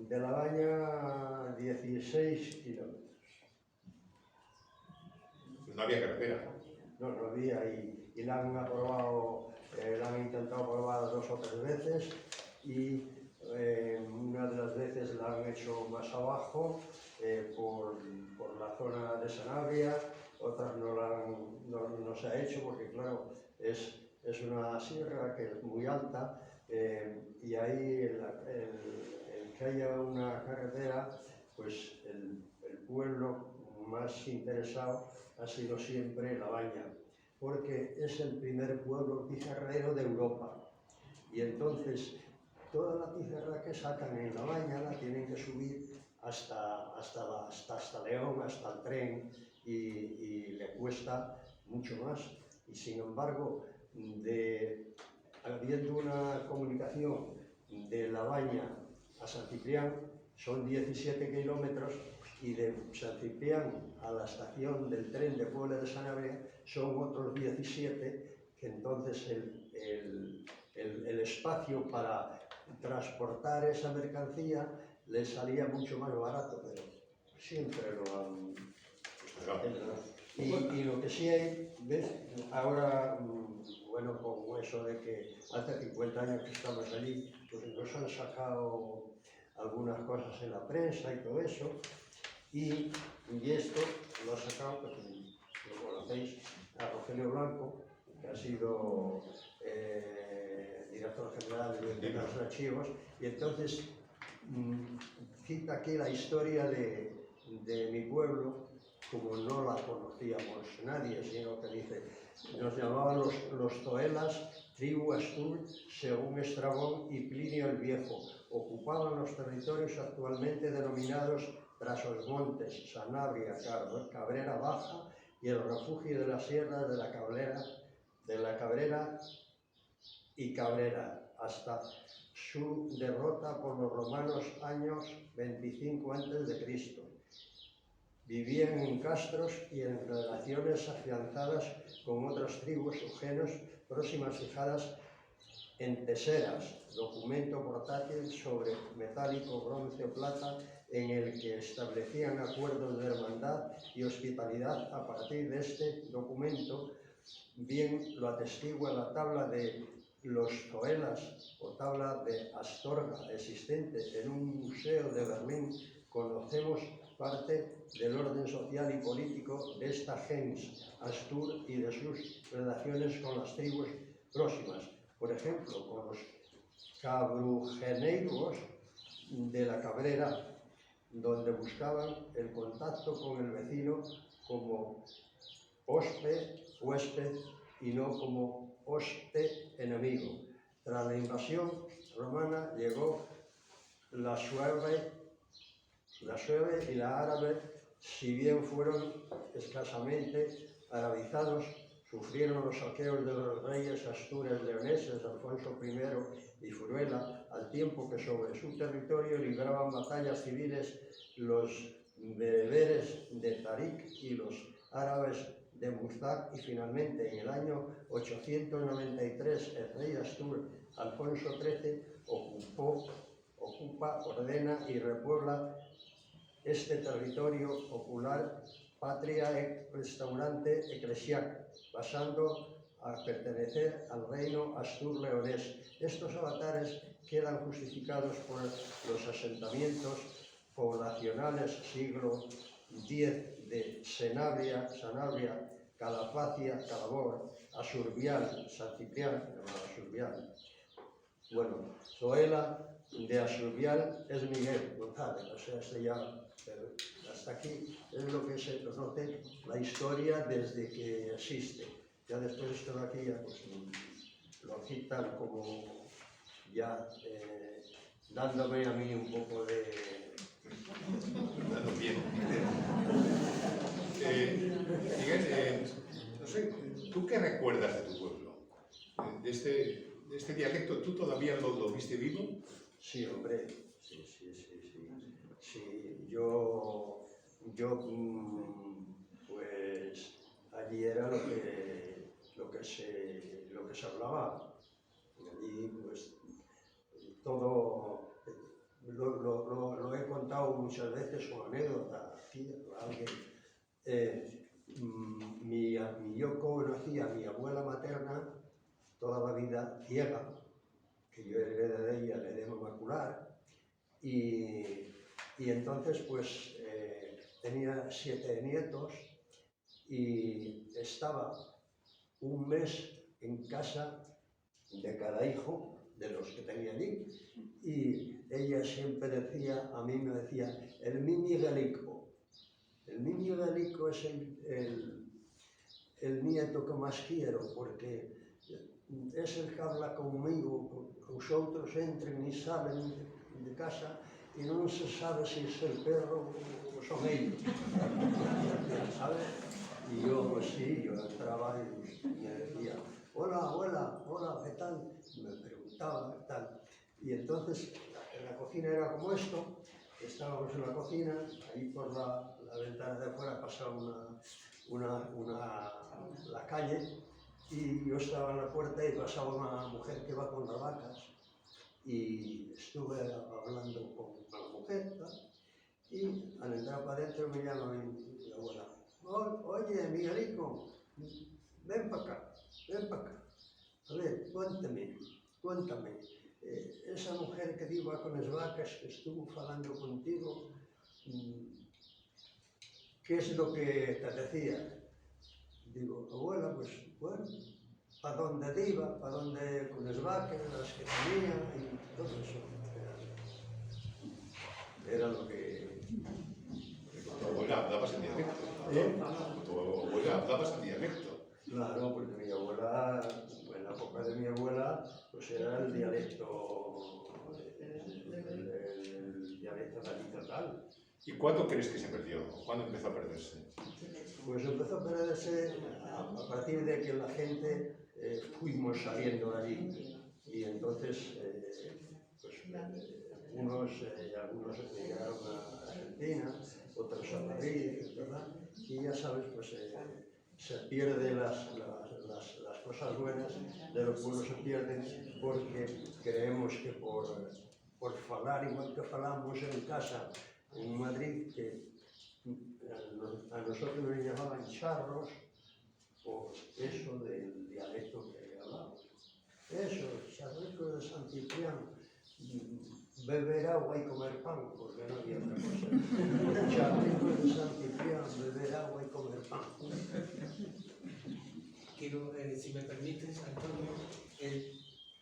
de La Baña 16 kilómetros. No había carretera. No había y la han aprobado, la han intentado aprobar 2 o 3 veces y una de las veces la han hecho más abajo por la zona de Sanabria, otras no se ha hecho porque claro, es una sierra que es muy alta y ahí el que haya una carretera, pues el pueblo más interesado ha sido siempre La Baña, porque es el primer pueblo pizarrero de Europa. Y entonces, toda la pizarra que sacan en La Baña la tienen que subir hasta León, hasta el tren, y le cuesta mucho más. Y sin embargo, habiendo una comunicación de La Baña a San Ciprián, son 17 kilómetros, y de San Ciprián a la estación del tren de Puebla de Sanabria son otros 17, que entonces el espacio para transportar esa mercancía les salía mucho más barato, pero siempre lo han... Y lo que sí hay, ¿ves? Ahora, bueno, con eso de que hace 50 años que estamos allí, pues nos han sacado algunas cosas en la prensa y todo eso, y esto lo ha sacado, pues, lo conocéis, a Rogelio Blanco, que ha sido director general de los archivos, y entonces cita aquí la historia de mi pueblo, como no la conocíamos nadie, sino que dice, nos llamaban los Zoelas, tribu Astur, según Estrabón y Plinio el Viejo. Ocupaban los territorios actualmente denominados Trasosmontes, Sanabria, Cabrera Baja y el refugio de las sierras de la Cabrera y Cabrera, hasta su derrota por los romanos años 25 a.C. Vivían en castros y en relaciones afianzadas con otras tribus o genos próximas fijadas en teseras, documento portátil sobre metálico, bronce o plata, en el que establecían acuerdos de hermandad y hospitalidad. A partir de este documento, bien lo atestigua la tabla de los Zoelas o tabla de Astorga, existente en un museo de Berlín. Conocemos parte del orden social y político de esta gens Astur y de sus relaciones con las tribus próximas. Por ejemplo, con los cabrugeneiros de la Cabrera, donde buscaban el contacto con el vecino como huésped, y no como hoste enemigo. Tras la invasión romana llegó la sueve y la árabe, si bien fueron escasamente arabizados, sufrieron los saqueos de los reyes astures leoneses Alfonso I y Furuela, al tiempo que sobre su territorio libraban batallas civiles los bereberes de Tarik y los árabes de Muztag, y finalmente en el año 893 el rey astur Alfonso XIII ocupa, ordena y repuebla este territorio popular, patria restaurante eclesial, pasando a pertenecer al reino astur-leonés. Estos avatares quedan justificados por los asentamientos poblacionales siglo X de Sanabria, Calafacia, Calabor, Asurbial, San Ciprián, Asurbial. Bueno, Zoela de Asurbial es Miguel González, o sea, hasta aquí es lo que se conoce la historia desde que existe. Ya después esto de aquí ya, pues, lo citan como ya dándome a mí un poco de... Dando bien. Miguel, no sé, ¿tú qué recuerdas de tu pueblo? De este dialecto, ¿tú todavía lo viste vivo? Sí, hombre, sí. Pues allí era lo que se hablaba. Allí, pues, todo lo he contado muchas veces como anécdota. Aquí, yo conocí a mi abuela materna toda la vida ciega, que yo heredé de ella el edema macular, y entonces pues tenía 7 nietos y estaba un mes en casa de cada hijo de los que tenía allí, y ella siempre decía, a mí me decía, el mi Miguelico. El mi Miguelico es el nieto que más quiero, porque es el que habla conmigo, los otros entran y salen de casa y no se sabe si es el perro o son ellos, ¿sabes? Y yo, pues sí, yo entraba y me decía, hola, ¿qué tal? Me preguntaba, ¿qué tal? Y entonces, en la cocina era como esto, estábamos en la cocina, ahí por la ventana de afuera pasaba la calle, y yo estaba en la puerta y pasaba una mujer que va con las vacas, y estuve hablando con la mujer, ¿no? Y al entrar para adentro me llama mi abuela, oye, Miguelico, ven para acá, a ver, cuéntame, esa mujer que iba con las vacas, que estuvo hablando contigo, ¿qué es lo que te decía? Digo, abuela, pues bueno, para dónde iba, con las vacas, las que tenía y todo eso. Era lo que... Tu abuela hablabas en dialecto. Tu abuela hablabas en dialecto. Claro, porque mi abuela, en la época de mi abuela, pues era el dialecto, el dialecto total. ¿Y cuándo crees que se perdió? ¿Cuándo empezó a perderse? Pues empezó a perderse a partir de que la gente fuimos saliendo de allí, y entonces algunos llegaron a Argentina, otros a Madrid, ¿verdad? Y ya sabes, pues se pierden las cosas buenas de los pueblos, se pierden porque creemos que por falar igual que falamos en casa en Madrid, que a nosotros nos llamaban charros por eso del dialecto que hablamos. Eso, charrico de San Ciprián, beber agua y comer pan, porque no había otra cosa. Charrico de San Ciprián, beber agua y comer pan. Quiero, si me permites, Antonio, el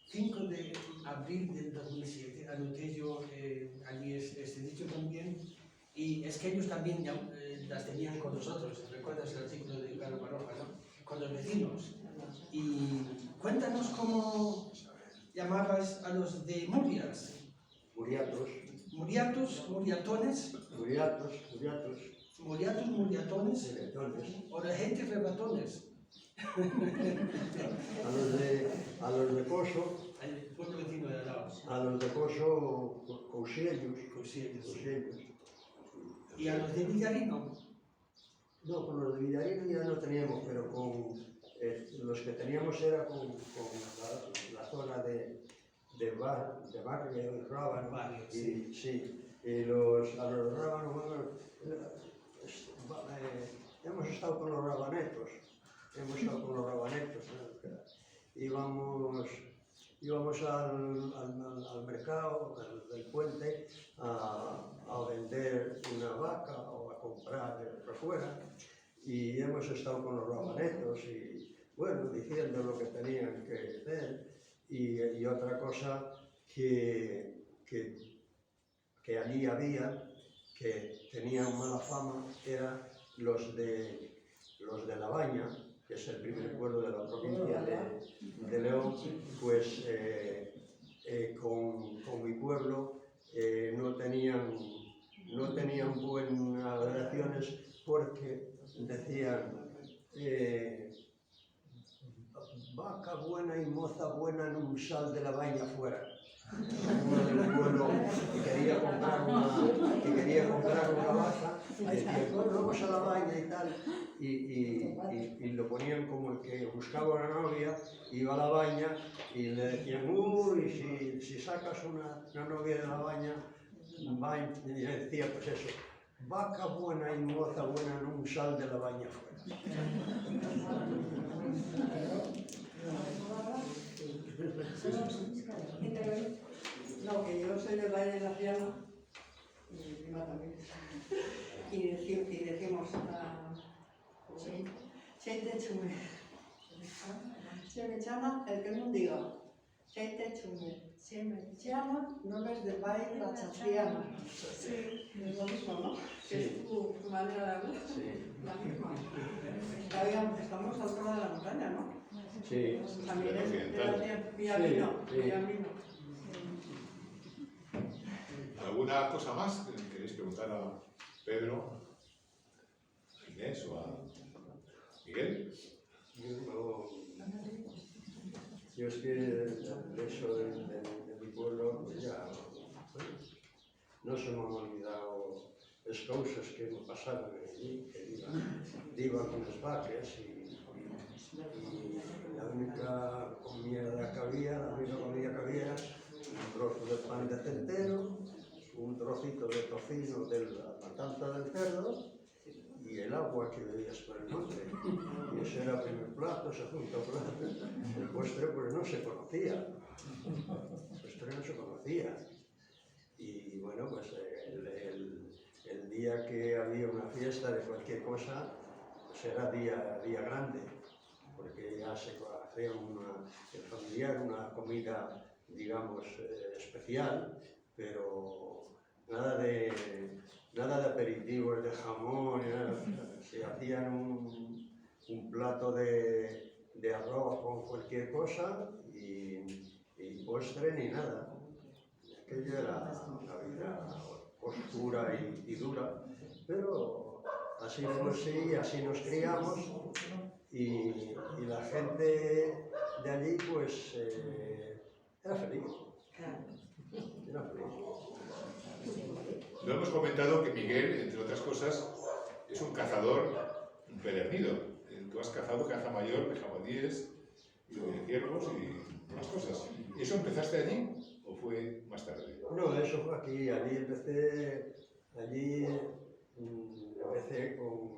5 de abril del 2007 anoté yo allí este dicho también, y es que ellos también las tenían con nosotros. ¿Recuerdas el artículo de Carlos Baroja, no? Con los vecinos. Y cuéntanos cómo llamabas a los de Murias, Muriatos, muriatos, muriatones, muriatos, muriatos, muriatos, muriatones, muriatones. o la gente rebatones, A los de Coso, el pueblo vecino de al lado. a los de Coso, Cousiellos, Cousiellos. Cousiellos. Y a los de Villarino, No, con los de Villarino ya no teníamos, pero con los que teníamos era con la zona de Barrio y Rábano. Barrio, Y, sí. sí, y a los rábanos, bueno, hemos estado con los rabanetos, ¿no? Íbamos al mercado del puente a vender una vaca o a comprar por fuera, y hemos estado con los rabanetos y, bueno, diciendo lo que tenían que hacer. Y otra cosa que allí había, que tenían mala fama, eran los de La Baña, que es el primer pueblo de la provincia de León. Pues con mi pueblo no tenían buenas relaciones, porque decían vaca buena y moza buena non sal de La Baña fuera. Uno del pueblo que quería comprar una vaca, decía, bueno, vamos a La Baña y tal, y lo ponían como el que buscaba una novia, iba a La Baña y le decían, uy, si sacas una novia de La Baña, y le decía, pues eso, vaca buena y moza buena non sal de La Baña fuera. No, que yo soy del Valle de la Triana, y mi prima también. Y decimos, Cheite chume. Se me llama el que no diga. Cheite chume. Se me llama, no es del Valle de la Chatriana. Sí, es lo mismo, ¿no? Que es tu manera de hablar. Sí. La misma. Estamos al lado de la montaña, ¿no? Sí. También es Occidental. Villamino. Sí, sí. Villamino. ¿Alguna cosa más que queréis preguntar a Pedro, a Inés o a Miguel? Yo es que eso de mi pueblo, pues ya no se me han olvidado las cosas que me pasaron allí, que iba con las vacas y la única comida que había, un trozo de pan de centeno, un trocito de tocino de la matanza del cerdo y el agua que bebías por el monte. Y ese era el primer plato, segundo plato. El postre pues no se conocía. Y bueno, pues el día que había una fiesta de cualquier cosa, pues era día grande, porque ya se hacía el familiar una comida, digamos, especial, pero nada de aperitivos de jamón, se hacían un plato de arroz con cualquier cosa y postre ni nada. Aquello era una vida oscura y dura, pero así fue así, así nos criamos y la gente de allí pues era feliz. No hemos comentado que Miguel, entre otras cosas, es un cazador empedernido. Tú has cazado caza mayor de jabalíes y de ciervos y más cosas. ¿Y eso empezaste allí o fue más tarde? No, eso fue aquí. Allí empecé con...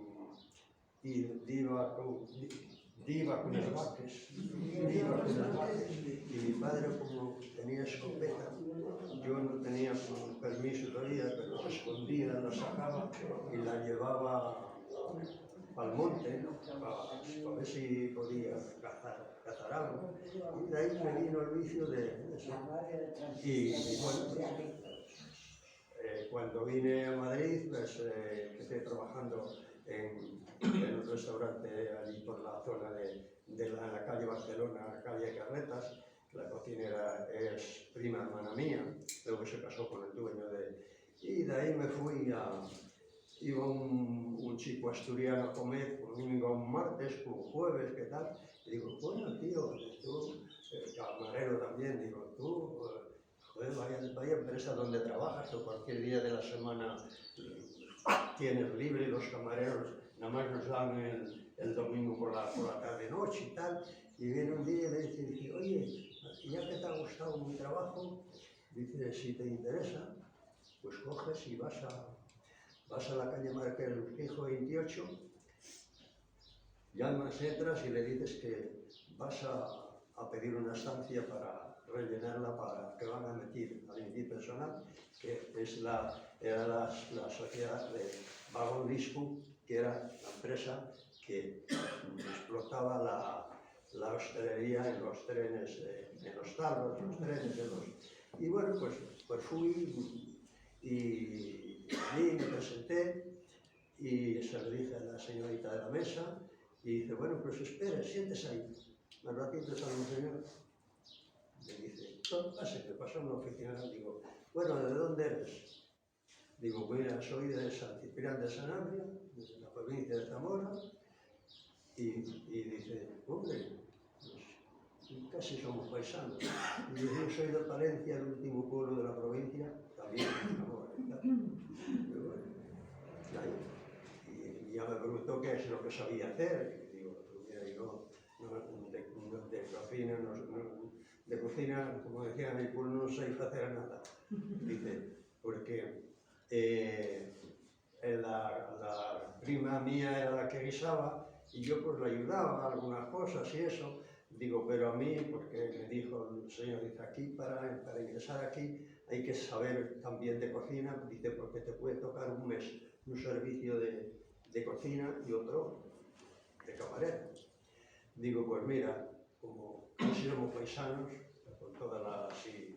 Iba con las vacas. Y mi padre, como tenía escopeta, yo no tenía permiso todavía, pero escondida la sacaba y la llevaba al monte, ¿no? Para ver si podía cazar algo. Y de ahí me vino el vicio de eso. Y bueno, cuando vine a Madrid, pues empecé trabajando en un restaurante allí por la zona de la calle Barcelona, la calle Carretas, la cocinera es prima hermana mía, luego se casó con el dueño de... Y de ahí me fui a... Iba un chico asturiano a comer, iba un martes, un jueves, ¿qué tal? Y digo, bueno, tío, tú, camarero también, digo, tú, joder, vaya empresa donde trabajas, o cualquier día de la semana tienes libre, los camareros nada más nos dan el domingo por la tarde-noche y tal. Y viene un día y le dice, oye, ya que te ha gustado mi trabajo, dice, si te interesa, pues coges y vas a la calle Marqués del Urquijo 28, llamas, entras y le dices que vas a pedir una estancia para rellenarla, para que van a admitir personal, que era la sociedad de Vagón Disco, que era la empresa que explotaba la hostelería en los trenes, en los tarros, en los trenes, y bueno, pues fui y allí me presenté y se lo dije a la señorita de la mesa y dice, bueno, pues espere, siéntese ahí. Al ratito sale un señor, me dice, no, pase, que pasó a una oficina. Digo, bueno, ¿de dónde eres? Digo, mira, soy de San Ciprián de Sanabria, de la provincia de Zamora, y dice, hombre, pues casi somos paisanos. Y dice, yo soy de Palencia, el último pueblo de la provincia, también de Zamora. Y bueno, y ya me preguntó qué es lo que sabía hacer. Y digo, pues mira, yo de cocina, como decía mi pueblo, no sé hacer nada. Dice, porque la prima mía era la que guisaba y yo pues le ayudaba a algunas cosas y eso. Digo, pero a mí, porque me dijo el señor, dice, aquí para ingresar aquí hay que saber también de cocina, dice, porque te puede tocar un mes un servicio de cocina y otro de camarero. Digo, pues mira, como somos paisanos, con toda la...